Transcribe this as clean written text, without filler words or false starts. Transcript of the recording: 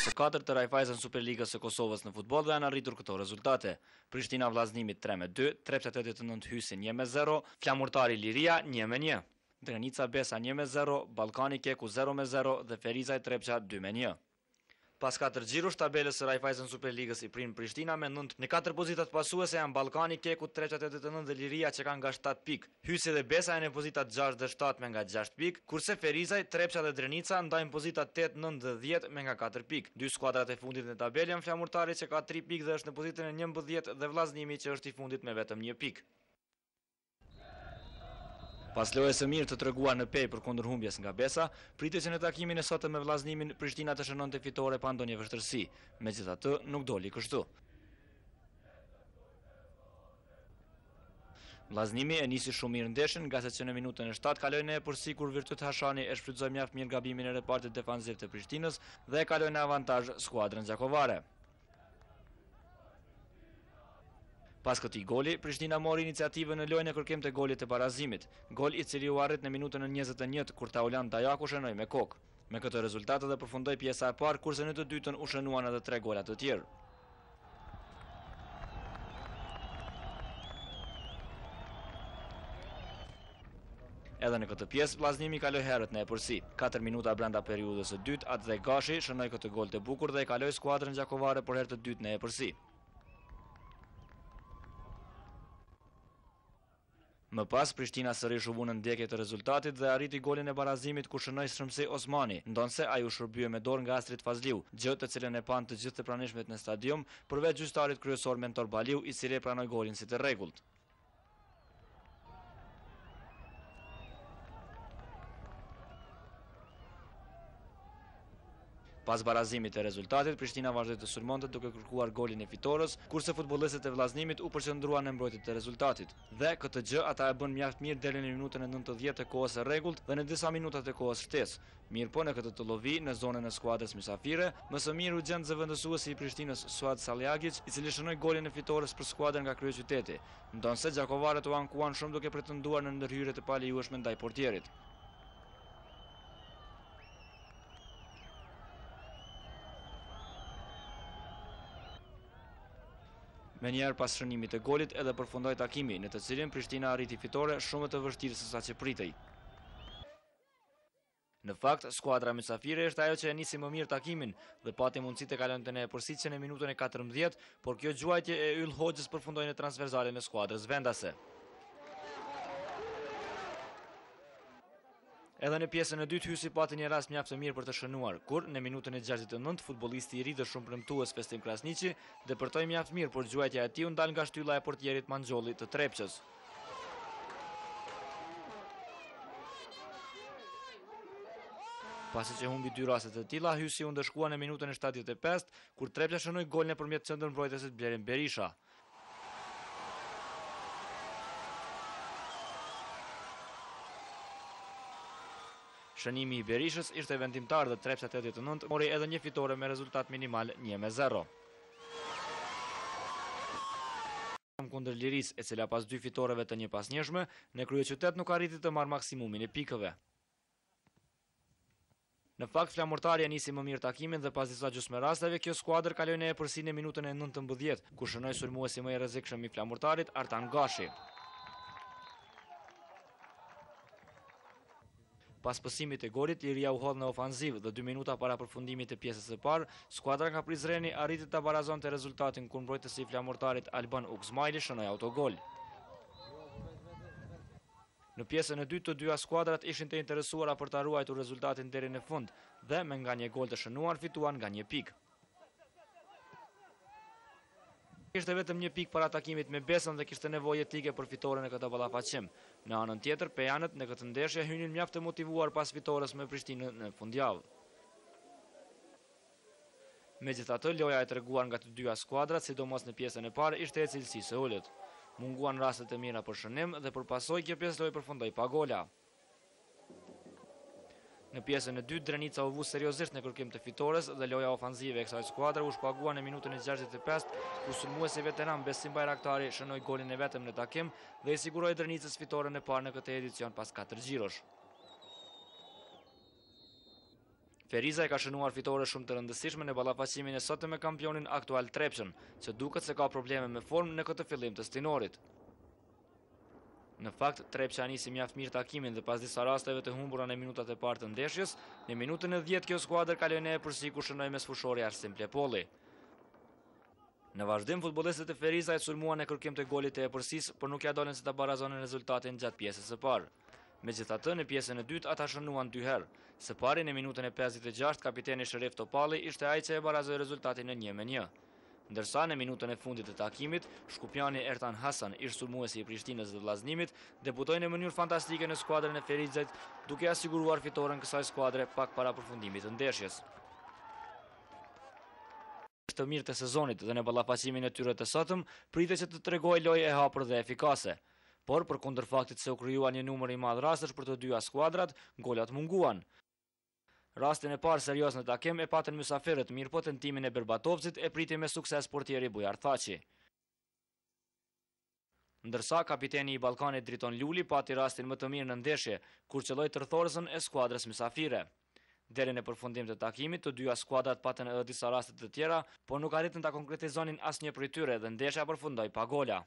së 4 të Raiffeisen Superligës së Kosovës në futboll dhe janë arritur këto rezultate. Prishtina Vllaznimi 3-2, Trepça 89 Hysin 1-0, Flamurtari Liria 1-1. Drenica Besa 1-0, Ballkani Keku 0-0 dhe Ferizaj Trepça 2-1. Pas 4 xhirosh tabelës së Raiffeisen Superligës i prin Prishtina me 9. Në 4 pozitat pasuese janë Ballkani Keku 389 dhe Liria që kanë nga 7 pikë. Hysi dhe Besa janë në pozitat 6 dhe 7 me nga 6 pikë, kurse Ferizaj, Trepça dhe Drenica ndajnë pozitat 8, 9 dhe 10 me nga 4 pikë. Dy skuadrat e fundit në tabelë janë Flamurtari që ka 3 pikë dhe është në pozitën e 11 dhe Vllaznimi që është i fundit me vetëm 1 pikë. Pas lojës së mirë të treguar në Pej për kundër humbjes nga Besa, pritet që në takimin e sotëm me Vllaznimin Prishtina të shënonte fitore pa ndonjë vështirësi. Megjithatë, nuk doli kështu. Vllaznimi e nisi shumë mirë ndeshjen, nga se që në minutën e 7 kaloi në epërsi kur Virtut Hashani e shfrytëzoi mjaft mirë gabimin e repartit defanziv të Prishtinës dhe e kaloi në avantazh skuadrën gjakovare. Pas këtij goli, Prishtina mori iniciativën në lojën e kërkim të golit të barazimit, gol i cili u arrit në minutën e 21 kur Taulan Dajaku shënoi me kokë. Me këtë rezultat edhe përfundoi pjesa e parë, kurse në të dytën u shënuan edhe 3 gola të tjerë. Edhe në këtë pjesë, Vllaznimi kaloi herët në epërsi. 4 minuta brenda periudhës së dytë, Atzaj Gashi shënoi këtë gol të bukur dhe e kaloi skuadrën gjakovare për herë të dytë në epërsi. Më pas, Prishtina sërish u vu në ndjekje të rezultatit dhe arriti golin e barazimit ku shënoi Shërmsej Osmani, ndonse ai u shërbye me dorë nga Astrid Fazliu, gjë të cilën e pan të gjithë të pranishmit në stadium, përveç gjyqtarit kryesor Mentor Baliu, i cili e pranoi golin si të rregullt. Pas barazimit e rezultatit, Prishtina vazhdoi të sulmonte duke kërkuar golin e fitores, kurse futbollistët e Vllaznimit u përqendruan në mbrojtje të rezultatit. Dhe këtë gjë ata e bën mjaft mirë deri në minutën e 90 të kohës së rregullt dhe në disa minuta të kohës shtesë. Mirëpo në këtë të llovi në zonën e skuadrës mysafire, më së miri u gjend zëvendësuesi i Prishtinës Suad Saljagic, i cili shënoi golin e fitores për skuadrën nga kryeqyteti, ndonse gjakovarët u ankuan shumë duke pretenduar në ndërhyrje të palejueshme ndaj portierit. Me njerë pas shënimit të golit edhe përfundoi takimi, në të cilin Prishtina arriti fitore shumë të vështirë se sa që pritej. Në fakt, skuadra mysafire është ajo që e nisi më mirë takimin dhe pati mundësi të kalonte në epërsi që në minutën e 14, por kjo gjuajtje e Yll Hoxhës përfundoi në transversalen e skuadrës vendase. Edhe në pjesën e dytë Hysi pati një rast mjaft të mirë për të shënuar, kur në minutën e 69 futbollisti i ri dhe shumë premtues Festim Krasniqi depërtoi mjaft mirë, por gjuajtja e tij u ndal nga shtylla e portierit Manxholli të Trepçës. Pasi që humbi 2 raste të tilla, Hysi u ndëshkua në minutën e 75 kur Trepça shënoi gol nëpërmjet qendërmbrojtësit Blerim Berisha. Shënimi i Berishës ishte vendimtar dhe Trepça 89 mori edhe një fitore me rezultat minimal 1-0. Kundër Liris, e cila pas 2 fitoreve të njëpasnjëshme, në kryeqytet nuk arriti të marrë maksimumin e pikëve. Në fakt, Flamurtari nisi më mirë takimin dhe pas disa gjysmë rasteve, kjo skuadër kaloi në epërsi në minutën e 19, ku shënoi sulmuesi më i rrezikshëm i Flamurtarit, Artan Gashi. Pas pësimit e golit, Liria u hodh në ofanziv dhe 2 minuta para përfundimit të pjesës së parë, skuadra nga Prizreni arriti ta barazonte rezultatin kur mbrojtësi i Flamurtarit Alban Uxmaili shënoi autogol. Në pjesën e dytë të dyja skuadrat ishin të interesuara për ta ruajtur rezultatin deri në fund dhe me nga një gol të shënuar fituan nga 1 pikë. Kishte vetëm 1 pikë para takimit me Besën dhe kishte nevojë etike për fitoren në këtë ballafaqim. Në anën tjetër, pejanët në këtë ndeshje hynin mjaft të motivuar pas fitores me Prishtinën në fundjavë. Megjithatë, loja e treguar nga të dyja skuadrat, sidomos në pjesën e parë, ishte e cilësisë së ulët. Munguan rastet e mira për shënim dhe për pasojë kjo pjesë lojë përfundoi pa gola. Në pjesën e dytë, Drenica u vu seriozisht në kërkim të fitores dhe loja ofanzive e kësaj skuadre u shpagua në minutën e 65, ku sulmuesi veteran Besim Bajraktari shënoi golin e vetëm në takim dhe i siguroi Drenicës fitoren e parë në këtë edicion pas 4 xhirosh. Feriza e ka shënuar fitore shumë të rëndësishme në ballafaqimin e sotëm me kampionin aktual Trepçën, që duket se ka probleme me formë në këtë fillim të stinorit. Në fakt, Trepça nisi mjaft mirë takimin dhe pas disa rasteve të humbura në minutat e parë të ndeshjes, në minutën e 10 kjo skuadër kaloi në epërsi ku shënoi me sfushori Arsim Plepolli. Në vazhdim, futbollistët e Ferizajt sulmuan në kërkim të golit të epërsisë, por nuk ja dolën se ta barazonin rezultatin gjatë pjesës së parë. Megjithatë, në pjesën e dytë ata shënuan 2 herë. Së pari në minutën e 56, kapiteni Sherif Topalli ishte ai që e barazoi rezultatin në 1-1. Ndërsa në minutën e fundit të takimit, shkupjani Ertan Hasan, ish sulmuesi i Prishtinës dhe Vllaznimit, debutoi në mënyrë fantastike në skuadrën e Ferizajt, duke asiguruar fitoren kësaj skuadre pak para përfundimit të ndeshjes. Të mirë të sezonit dhe në ballafaqimin e tyre të sotëm, pritet që të tregojë lojë e hapur dhe efikase. Por përkundër faktit se u krijuan një numër i madh rastesh për të dyja skuadrat, golat munguan. Rastin e parë serioz në takim e patën mysafirët, mirëpo tentimin e Berbatovcit e priti me sukses portieri Bujar Thaçi. Ndërsa kapiteni i Ballkanit Driton Luli pati rastin më të mirë në ndeshje, kur qelloi tërthorzën e skuadrës mysafire. Deri në përfundim të takimit, të dyja skuadrat patën edhe disa raste të tjera, por nuk arritën ta konkretizonin asnjë prej tyre dhe ndeshja përfundoi pa gola.